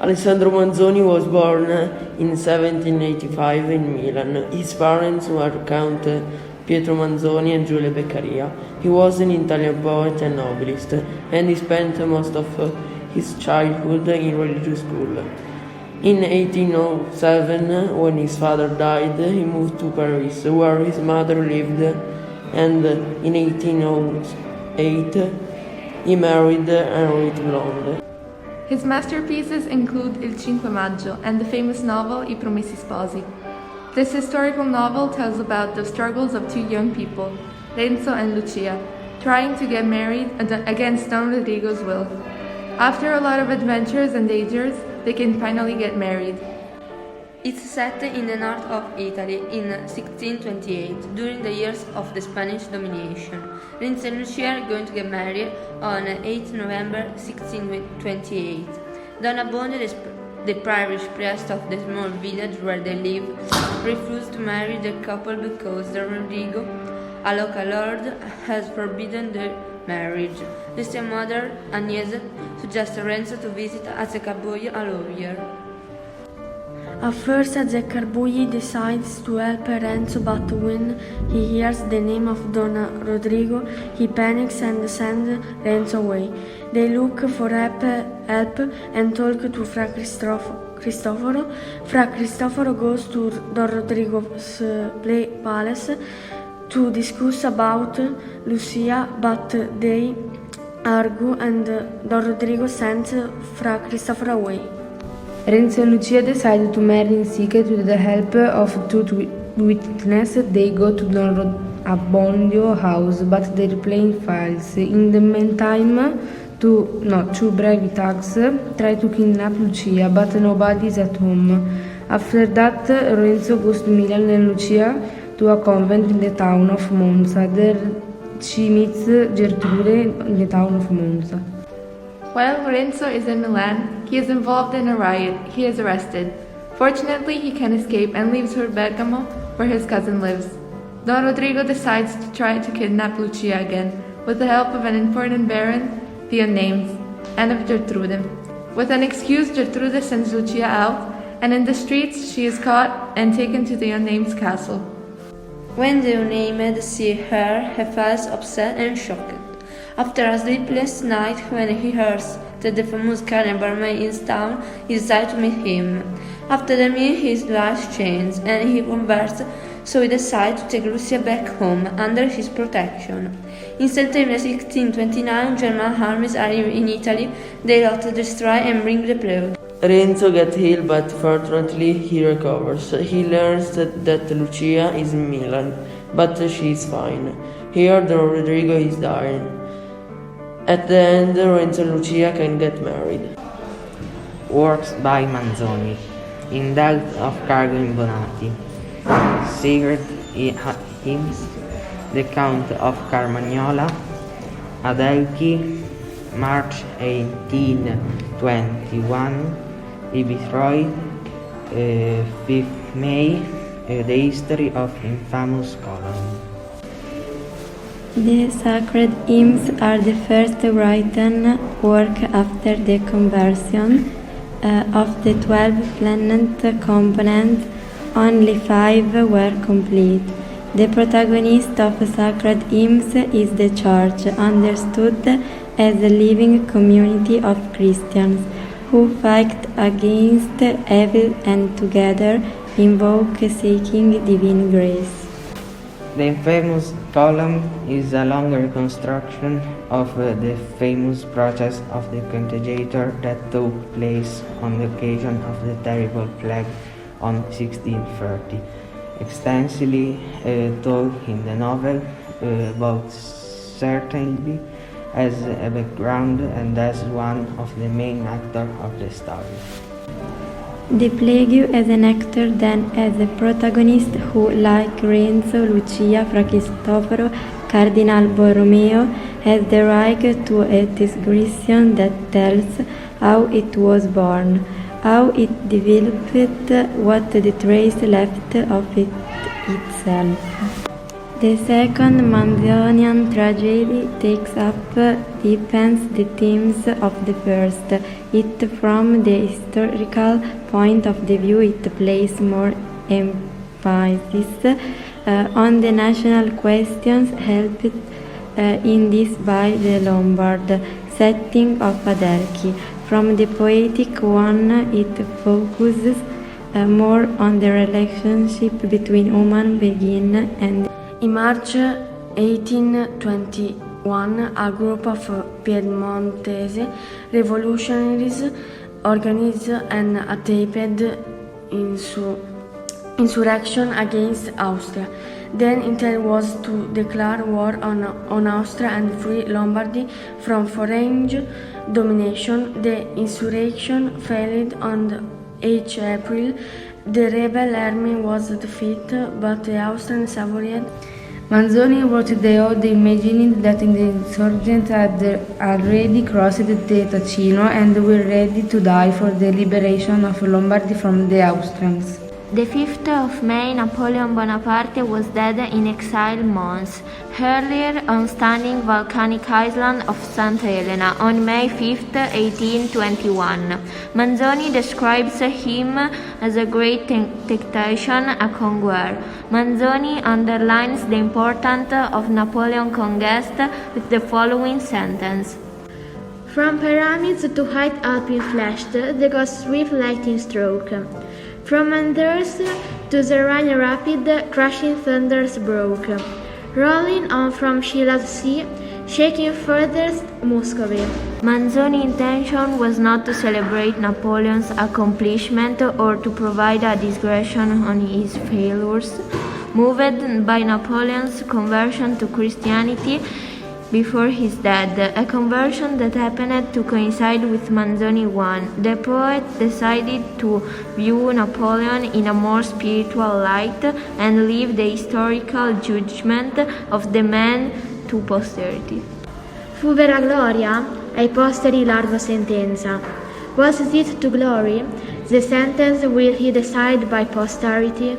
Alessandro Manzoni was born in 1785 in Milan. His parents were Count Pietro Manzoni and Giulia Beccaria. He was an Italian poet and novelist, and he spent most of his childhood in religious school. In 1807, when his father died, he moved to Paris, where his mother lived, and in 1808, he married Henriette Blonde. His masterpieces include Il Cinque Maggio and the famous novel I Promessi Sposi. This historical novel tells about the struggles of two young people, Renzo and Lucia, trying to get married against Don Rodrigo's will. After a lot of adventures and dangers, they can finally get married. It's set in the north of Italy in 1628, during the years of the Spanish domination. Renzo and Lucia are going to get married on 8 November 1628. Don Abbondio, the parish priest of the small village where they live, refused to marry the couple because Don Rodrigo, a local lord, has forbidden their marriage. Lucia's mother, Agnese, suggests Renzo to visit Azzeccabugli a lawyer. At first, Azzeccabugli decides to help Renzo, but when he hears the name of Don Rodrigo, he panics and sends Renzo away. They look for help and talk to Fra Cristoforo. Fra Cristoforo goes to Don Rodrigo's palace to discuss about Lucia, but they argue and Don Rodrigo sends Fra Cristoforo away. Renzo and Lucia decide to marry in secret with the help of two witnesses. They go to Don Abbondio's house, but their plane fails. In the meantime, two brave thugs try to kidnap Lucia, but nobody is at home. After that, Renzo goes to Milan and Lucia to a convent in the town of Monza. There she meets Gertrude in the town of Monza. While Renzo is in Milan, he is involved in a riot. He is arrested. Fortunately, he can escape and leaves for Bergamo, where his cousin lives. Don Rodrigo decides to try to kidnap Lucia again, with the help of an important baron, the unnamed, and of Gertrude. With an excuse, Gertrude sends Lucia out, and in the streets she is caught and taken to the unnamed's castle. When the unnamed see her, he feels upset and shocked. After a sleepless night, when he hears that the famous carnival man is town, he decides to meet him. After the meal, his life changes and he converts, so he decides to take Lucia back home under his protection. In September 1629, German armies arrive in Italy. They lot destroy and bring the plague. Renzo gets ill, but fortunately he recovers. He learns that Lucia is in Milan, but she is fine. Here, Don Rodrigo is dying. At the end, Renzo and Lucia can get married. Works by Manzoni. In Death of Cargo in Bonati. Sacred Hymns. The Count of Carmagnola. Adelchi, March 1821. Ibitroy, 5th May. The History of Infamous Colony. The sacred hymns are the first written work after the conversion. Of the 12 planned components, only 5 were complete. The protagonist of sacred hymns is the Church, understood as a living community of Christians who fight against evil and together invoke seeking divine grace. The infamous column is a long reconstruction of the famous process of the Quinquegator that took place on the occasion of the terrible plague on 1630. Extensively told in the novel, both certainly as a background and as one of the main actors of the story. The plague as an actor, then as a protagonist who, like Renzo, Lucia, Fra Cristoforo, Cardinal Borromeo, has the right to a description that tells how it was born, how it developed, what the trace left of it itself. The second Manzonian tragedy takes up deepens the themes of the first. It from the historical point of view it places more emphasis on the national questions helped in this by the Lombard setting of Adelchi. From the poetic one it focuses more on the relationship between human being and. In March 1821, a group of Piedmontese revolutionaries organized an attempted insurrection against Austria. Their intent was to declare war on Austria and free Lombardy from foreign domination. The insurrection failed on 8 April. The rebel army was defeated, but the Austrian suffered. Manzoni wrote the ode imagining that the insurgents had already crossed the Ticino and were ready to die for the liberation of Lombardy from the Austrians. The 5th of May, Napoleon Bonaparte was dead in exile months earlier on stunning volcanic island of St. Helena on May 5, 1821. Manzoni describes him as a great tactician, a conqueror. Manzoni underlines the importance of Napoleon's conquest with the following sentence. From pyramids to height Alpine flashed, the ghost swift lightning stroke. From Anders to the Rhine rapid, crashing thunders broke. Rolling on from Scylla's sea, shaking furthest Muscovy. Manzoni's intention was not to celebrate Napoleon's accomplishment or to provide a digression on his failures. Moved by Napoleon's conversion to Christianity before his death, a conversion that happened to coincide with Manzoni I, the poet decided to view Napoleon in a more spiritual light and leave the historical judgment of the man to posterity. Fu vera gloria? Ai posteri largo sentenza. Was it to glory? The sentence will he decide by posterity?